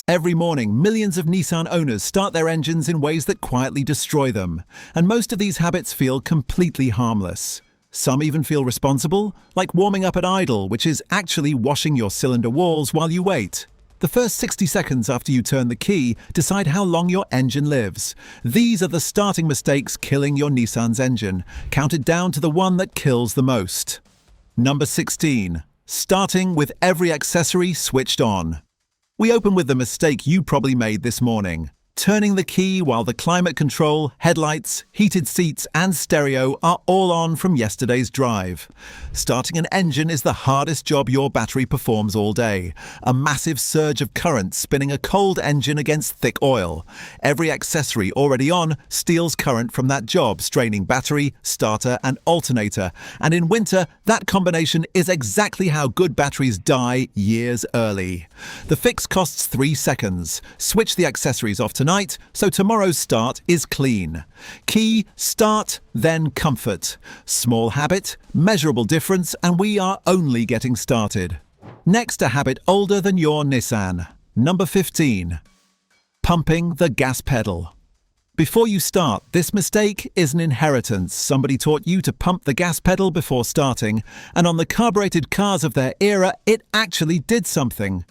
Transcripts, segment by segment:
Every morning, millions of Nissan owners start their engines in ways that quietly destroy them, and most of these habits feel completely harmless. Some even feel responsible, like warming up at idle, which is actually washing your cylinder walls while you wait. The first 60 seconds after you turn the key decide how long your engine lives. These are the starting mistakes killing your Nissan's engine, counted down to the one that kills the most. Number 16. Starting with every accessory switched on. We open with the mistake you probably made this morning. Turning the key while the climate control, headlights, heated seats and stereo are all on from yesterday's drive. Starting an engine is the hardest job your battery performs all day. A massive surge of current spinning a cold engine against thick oil. Every accessory already on steals current from that job, straining battery, starter and alternator. And in winter, that combination is exactly how good batteries die years early. The fix costs 3 seconds. Switch the accessories off tonight, so tomorrow's start is clean. Key, start, then comfort. Small habit, measurable difference, and we are only getting started. Next, a habit older than your Nissan. Number 15. Pumping the gas pedal. Before you start, this mistake is an inheritance. Somebody taught you to pump the gas pedal before starting, and on the carbureted cars of their era, it actually did something.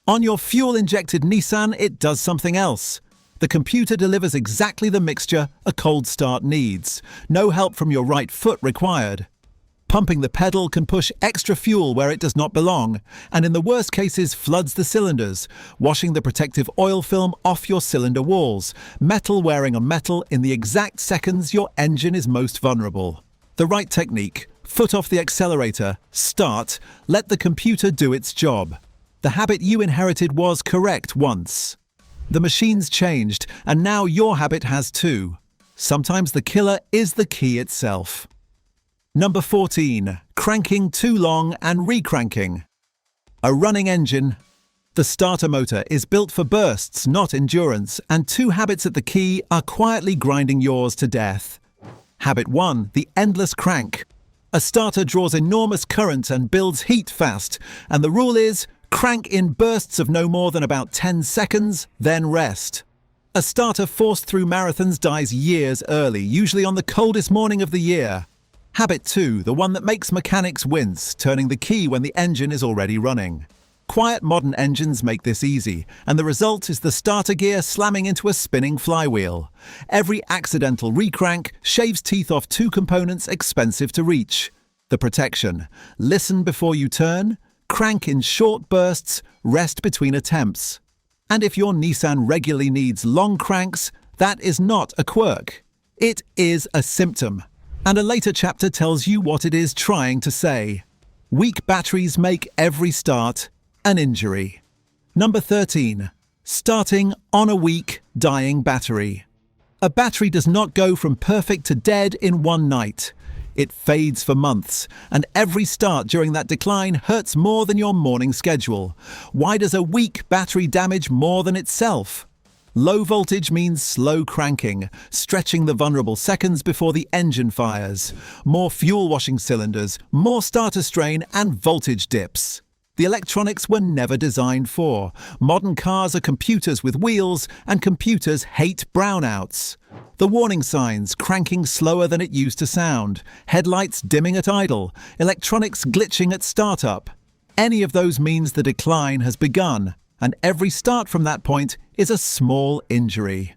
On your fuel-injected Nissan, it does something else. The computer delivers exactly the mixture a cold start needs. No help from your right foot required. Pumping the pedal can push extra fuel where it does not belong, and in the worst cases floods the cylinders, washing the protective oil film off your cylinder walls, metal wearing on metal in the exact seconds your engine is most vulnerable. The right technique: foot off the accelerator, start, let the computer do its job. The habit you inherited was correct once. The machine's changed, and now your habit has too. Sometimes the killer is the key itself. Number 14. Cranking too long and recranking. A running engine. The starter motor is built for bursts, not endurance, and 2 habits at the key are quietly grinding yours to death. Habit 1. The endless crank. A starter draws enormous current and builds heat fast, and the rule is crank in bursts of no more than about 10 seconds, then rest. A starter forced through marathons dies years early, usually on the coldest morning of the year. Habit 2, the one that makes mechanics wince, turning the key when the engine is already running. Quiet modern engines make this easy, and the result is the starter gear slamming into a spinning flywheel. Every accidental recrank shaves teeth off 2 components expensive to reach. The protection: listen before you turn, crank in short bursts, rest between attempts. And if your Nissan regularly needs long cranks, that is not a quirk. It is a symptom. And a later chapter tells you what it is trying to say. Weak batteries make every start an injury. Number 13. Starting on a weak, dying battery. A battery does not go from perfect to dead in one night. It fades for months, and every start during that decline hurts more than your morning schedule. Why does a weak battery damage more than itself? Low voltage means slow cranking, stretching the vulnerable seconds before the engine fires. More fuel washing cylinders, more starter strain, and voltage dips. The electronics were never designed for. Modern cars are computers with wheels, and computers hate brownouts. The warning signs: cranking slower than it used to sound, headlights dimming at idle, electronics glitching at startup. Any of those means the decline has begun, and every start from that point is a small injury.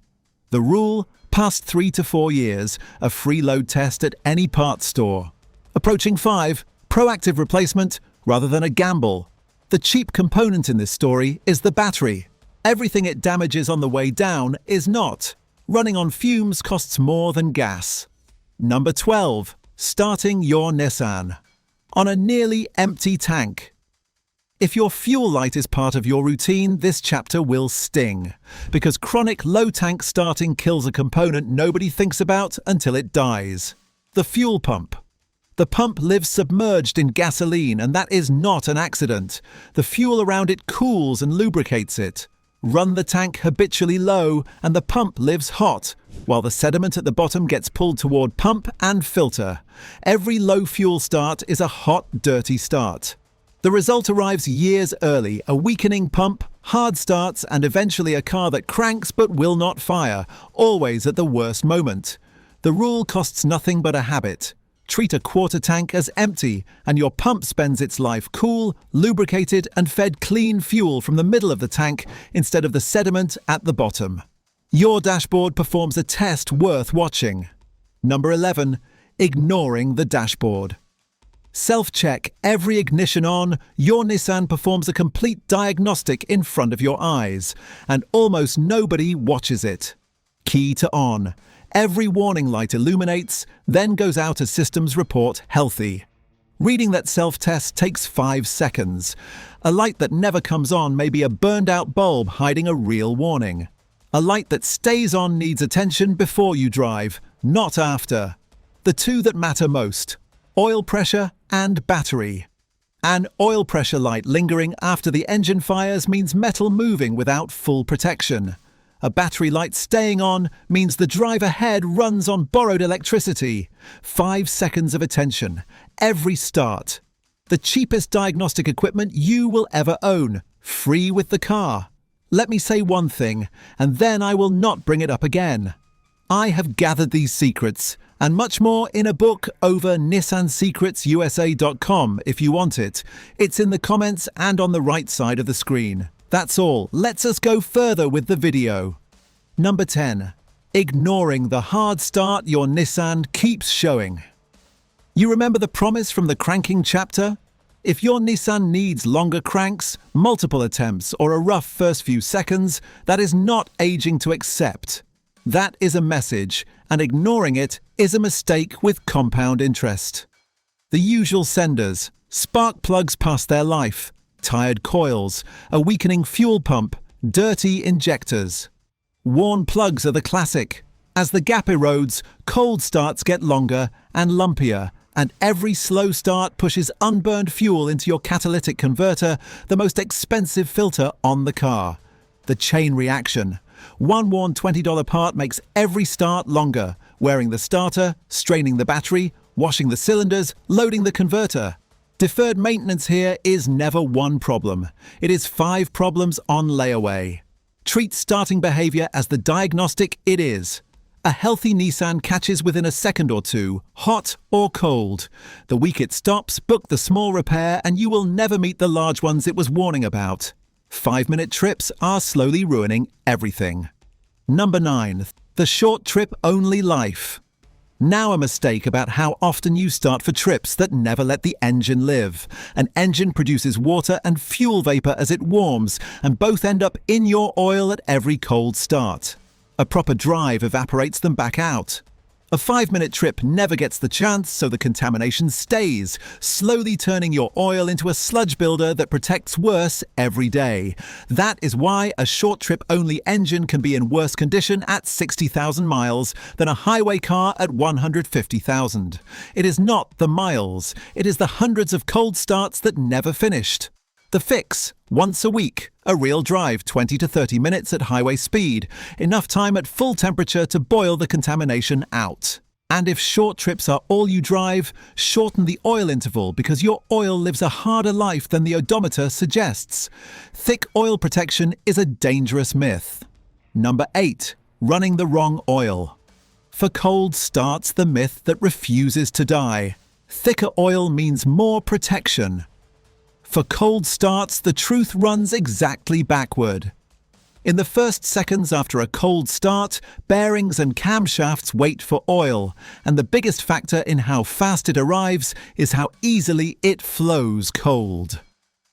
The rule: past 3 to 4 years, a free load test at any parts store. Approaching 5, proactive replacement rather than a gamble. The cheap component in this story is the battery. Everything it damages on the way down is not. Running on fumes costs more than gas. Number 12. Starting your Nissan on a nearly empty tank. If your fuel light is part of your routine, this chapter will sting, because chronic low tank starting kills a component nobody thinks about until it dies: the fuel pump. The pump lives submerged in gasoline, and that is not an accident. The fuel around it cools and lubricates it. Run the tank habitually low, and the pump lives hot, while the sediment at the bottom gets pulled toward pump and filter. Every low fuel start is a hot, dirty start. The result arrives years early: a weakening pump, hard starts, and eventually a car that cranks but will not fire, always at the worst moment. The rule costs nothing but a habit. Treat a quarter tank as empty, and your pump spends its life cool, lubricated, and fed clean fuel from the middle of the tank instead of the sediment at the bottom. Your dashboard performs a test worth watching. Number 11. Ignoring the dashboard. Self-check every ignition on. Your Nissan performs a complete diagnostic in front of your eyes, and almost nobody watches it. Key to on. Every warning light illuminates, then goes out as systems report healthy. Reading that self-test takes 5 seconds. A light that never comes on may be a burned-out bulb hiding a real warning. A light that stays on needs attention before you drive, not after. The two that matter most: oil pressure and battery. An oil pressure light lingering after the engine fires means metal moving without full protection. A battery light staying on means the drive ahead runs on borrowed electricity. 5 seconds of attention. Every start. The cheapest diagnostic equipment you will ever own. Free with the car. Let me say one thing, and then I will not bring it up again. I have gathered these secrets, and much more in a book over nissansecretsusa.com if you want it. It's in the comments and on the right side of the screen. That's all. Let's us go further with the video. Number 10. Ignoring the hard start your Nissan keeps showing. You remember the promise from the cranking chapter? If your Nissan needs longer cranks, multiple attempts, or a rough first few seconds, that is not aging to accept. That is a message, and ignoring it is a mistake with compound interest. The usual senders: spark plugs past their life, tired coils, a weakening fuel pump, dirty injectors. Worn plugs are the classic. As the gap erodes, cold starts get longer and lumpier, and every slow start pushes unburned fuel into your catalytic converter, the most expensive filter on the car. The chain reaction. One worn $20 part makes every start longer, wearing the starter, straining the battery, washing the cylinders, loading the converter. Deferred maintenance here is never one problem. It is 5 problems on layaway. Treat starting behavior as the diagnostic it is. A healthy Nissan catches within a second or two, hot or cold. The week it stops, book the small repair, and you will never meet the large ones it was warning about. 5-minute trips are slowly ruining everything. Number 9. The short trip only life. Now a mistake about how often you start for trips that never let the engine live. An engine produces water and fuel vapor as it warms, and both end up in your oil at every cold start. A proper drive evaporates them back out. A 5-minute trip never gets the chance, so the contamination stays, slowly turning your oil into a sludge builder that protects worse every day. That is why a short trip-only engine can be in worse condition at 60,000 miles than a highway car at 150,000. It is not the miles, it is the hundreds of cold starts that never finished. The fix: once a week, a real drive 20 to 30 minutes at highway speed, enough time at full temperature to boil the contamination out. And if short trips are all you drive, shorten the oil interval because your oil lives a harder life than the odometer suggests. Thick oil protection is a dangerous myth. Number 8. Running the wrong oil. For cold starts the myth that refuses to die. Thicker oil means more protection. For cold starts, the truth runs exactly backward. In the first seconds after a cold start, bearings and camshafts wait for oil, and the biggest factor in how fast it arrives is how easily it flows cold.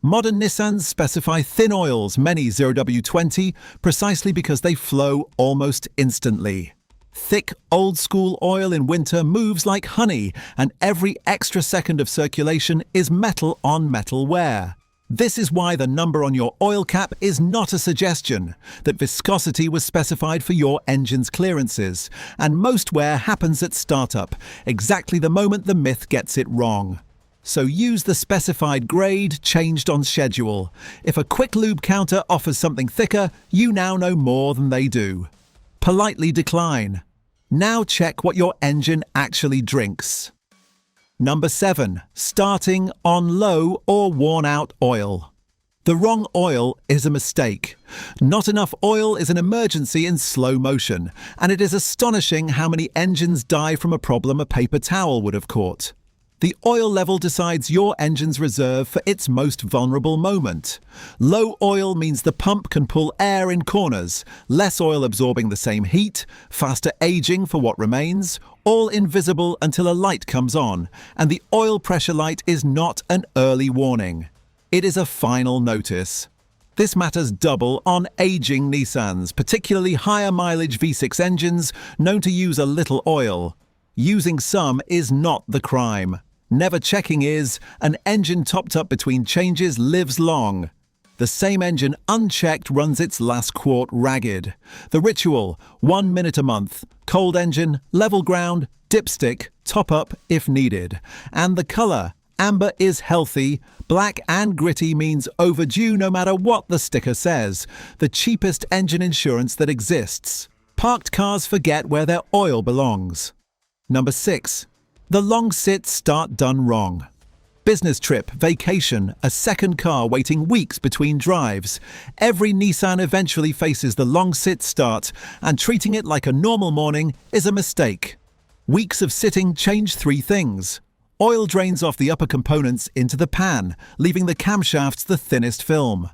Modern Nissans specify thin oils, many 0W20, precisely because they flow almost instantly. Thick, old-school oil in winter moves like honey, and every extra second of circulation is metal on metal wear. This is why the number on your oil cap is not a suggestion, that viscosity was specified for your engine's clearances, and most wear happens at startup, exactly the moment the myth gets it wrong. So use the specified grade changed on schedule. If a quick lube counter offers something thicker, you now know more than they do. Politely decline. Now check what your engine actually drinks. Number 7. Starting on low or worn-out oil. The wrong oil is a mistake. Not enough oil is an emergency in slow motion, and it is astonishing how many engines die from a problem a paper towel would have caught. The oil level decides your engine's reserve for its most vulnerable moment. Low oil means the pump can pull air in corners, less oil absorbing the same heat, faster aging for what remains, all invisible until a light comes on, and the oil pressure light is not an early warning. It is a final notice. This matters double on aging Nissans, particularly higher mileage V6 engines known to use a little oil. Using some is not the crime. Never checking is. An engine topped up between changes lives long. The same engine unchecked runs its last quart ragged. The ritual: 1 minute a month, cold engine, level ground, dipstick, top up if needed. And the colour: amber is healthy, black and gritty means overdue no matter what the sticker says. The cheapest engine insurance that exists. Parked cars forget where their oil belongs. Number 6. The long sit start done wrong. Business trip, vacation, a second car waiting weeks between drives. Every Nissan eventually faces the long sit start, and treating it like a normal morning is a mistake. Weeks of sitting change 3 things. Oil drains off the upper components into the pan, leaving the camshafts the thinnest film.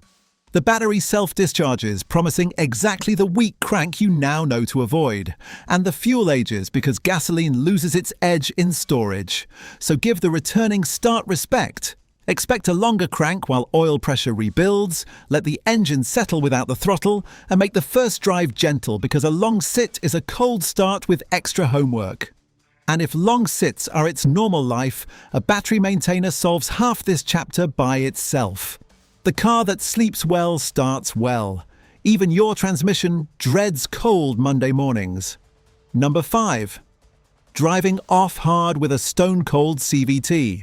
The battery self-discharges, promising exactly the weak crank you now know to avoid. And the fuel ages because gasoline loses its edge in storage. So give the returning start respect. Expect a longer crank while oil pressure rebuilds, let the engine settle without the throttle, and make the first drive gentle because a long sit is a cold start with extra homework. And if long sits are its normal life, a battery maintainer solves half this chapter by itself. The car that sleeps well starts well. Even your transmission dreads cold Monday mornings. Number 5. Driving off hard with a stone-cold CVT.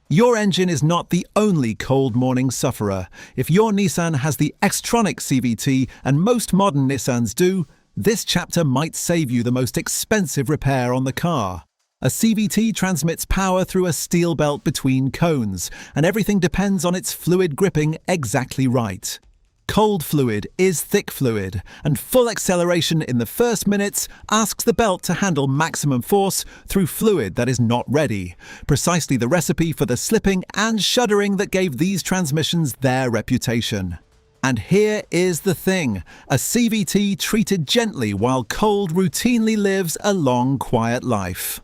Your engine is not the only cold morning sufferer. If your Nissan has the Xtronic CVT, and most modern Nissans do, this chapter might save you the most expensive repair on the car. A CVT transmits power through a steel belt between cones, and everything depends on its fluid gripping exactly right. Cold fluid is thick fluid, and full acceleration in the first minutes asks the belt to handle maximum force through fluid that is not ready. Precisely the recipe for the slipping and shuddering that gave these transmissions their reputation. And here is the thing: a CVT treated gently while cold routinely lives a long, quiet life.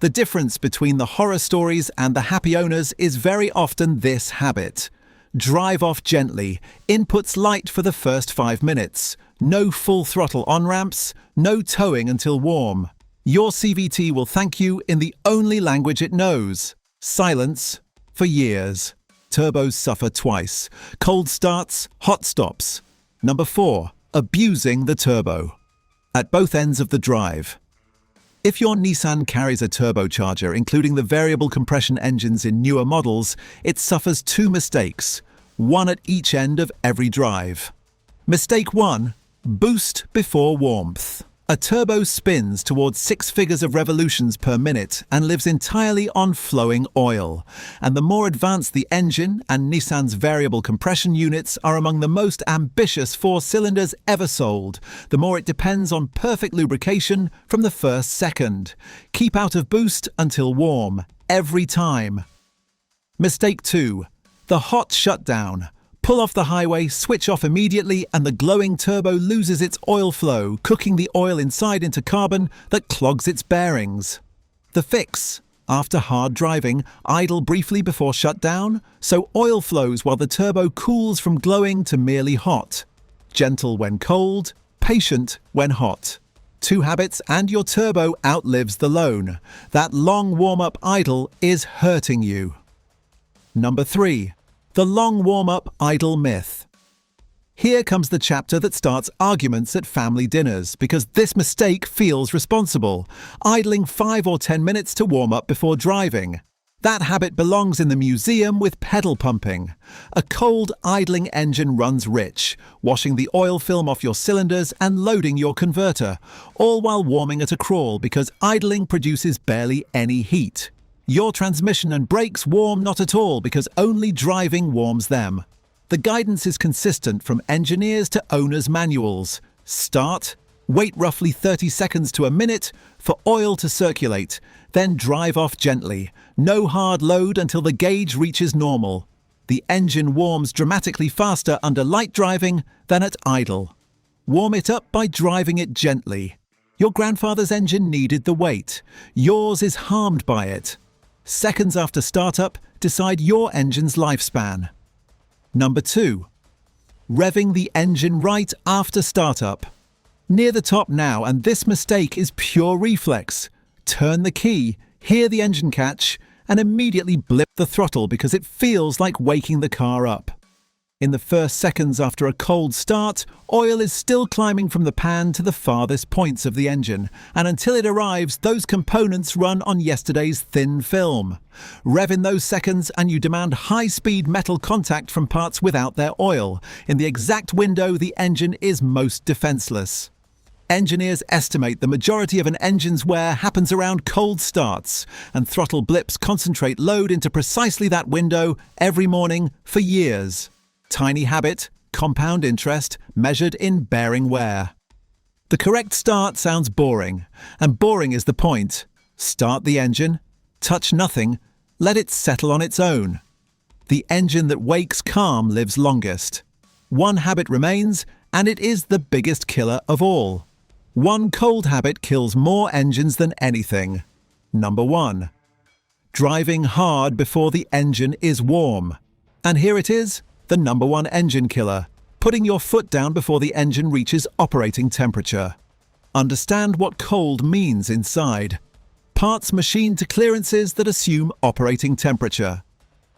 The difference between the horror stories and the happy owners is very often this habit. Drive off gently, inputs light for the first 5 minutes, no full throttle on-ramps, no towing until warm. Your CVT will thank you in the only language it knows: silence, for years. Turbos suffer twice: cold starts, hot stops. Number 4. Abusing the turbo. At both ends of the drive. If your Nissan carries a turbocharger, including the variable compression engines in newer models, it suffers 2 mistakes, one at each end of every drive. Mistake 1. Boost before warmth. A turbo spins towards 6 figures of revolutions per minute and lives entirely on flowing oil. And the more advanced the engine, and Nissan's variable compression units are among the most ambitious 4 cylinders ever sold, the more it depends on perfect lubrication from the first second. Keep out of boost until warm, every time. Mistake 2. The hot shutdown. Pull off the highway, switch off immediately, and the glowing turbo loses its oil flow, cooking the oil inside into carbon that clogs its bearings. The fix: after hard driving, idle briefly before shutdown, so oil flows while the turbo cools from glowing to merely hot. Gentle when cold, patient when hot. 2 habits and your turbo outlives the loan. That long warm-up idle is hurting you. Number 3. The long warm-up idle myth. Here comes the chapter that starts arguments at family dinners, because this mistake feels responsible. Idling 5 or 10 minutes to warm up before driving. That habit belongs in the museum with pedal pumping. A cold idling engine runs rich, washing the oil film off your cylinders and loading your converter, all while warming at a crawl because idling produces barely any heat. Your transmission and brakes warm not at all because only driving warms them. The guidance is consistent from engineers to owners' manuals. Start, wait roughly 30 seconds to a minute for oil to circulate, then drive off gently. No hard load until the gauge reaches normal. The engine warms dramatically faster under light driving than at idle. Warm it up by driving it gently. Your grandfather's engine needed the weight. Yours is harmed by it. Seconds after startup, decide your engine's lifespan. Number 2. Revving the engine right after startup. Near the top now, and this mistake is pure reflex. Turn the key, hear the engine catch, and immediately blip the throttle because it feels like waking the car up. In the first seconds after a cold start, oil is still climbing from the pan to the farthest points of the engine, and until it arrives, those components run on yesterday's thin film. Rev in those seconds and you demand high-speed metal contact from parts without their oil. In the exact window, the engine is most defenseless. Engineers estimate the majority of an engine's wear happens around cold starts, and throttle blips concentrate load into precisely that window every morning for years. Tiny habit, compound interest, measured in bearing wear. The correct start sounds boring, and boring is the point. Start the engine, touch nothing, let it settle on its own. The engine that wakes calm lives longest. One habit remains, and it is the biggest killer of all. One cold habit kills more engines than anything. Number 1. Driving hard before the engine is warm. And here it is. The number 1 engine killer, putting your foot down before the engine reaches operating temperature. Understand what cold means inside. Parts machined to clearances that assume operating temperature.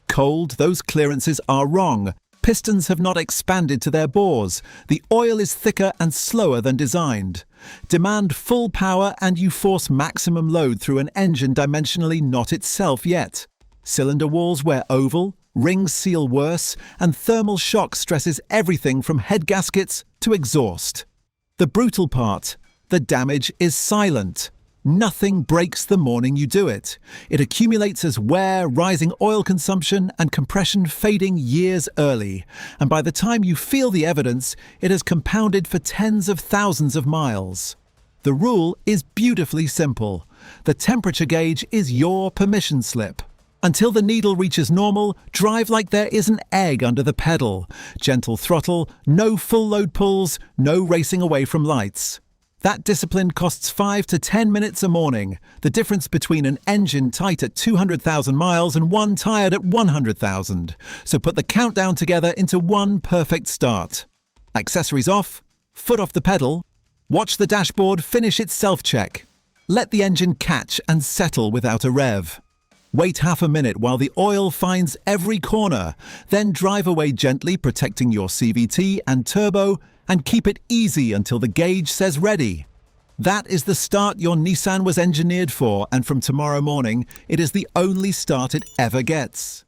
Cold, those clearances are wrong. Pistons have not expanded to their bores. The oil is thicker and slower than designed. Demand full power and you force maximum load through an engine dimensionally not itself yet. Cylinder walls wear oval, rings seal worse, and thermal shock stresses everything from head gaskets to exhaust. The brutal part, the damage is silent. Nothing breaks the morning you do it. It accumulates as wear, rising oil consumption, and compression fading years early. And by the time you feel the evidence, it has compounded for tens of thousands of miles. The rule is beautifully simple. The temperature gauge is your permission slip. Until the needle reaches normal, drive like there is an egg under the pedal. Gentle throttle, no full load pulls, no racing away from lights. That discipline costs 5 to 10 minutes a morning, the difference between an engine tight at 200,000 miles and one tired at 100,000. So put the countdown together into one perfect start. Accessories off, foot off the pedal, watch the dashboard finish its self-check. Let the engine catch and settle without a rev. Wait half a minute while the oil finds every corner, then drive away gently, protecting your CVT and turbo, and keep it easy until the gauge says ready. That is the start your Nissan was engineered for, and from tomorrow morning, it is the only start it ever gets.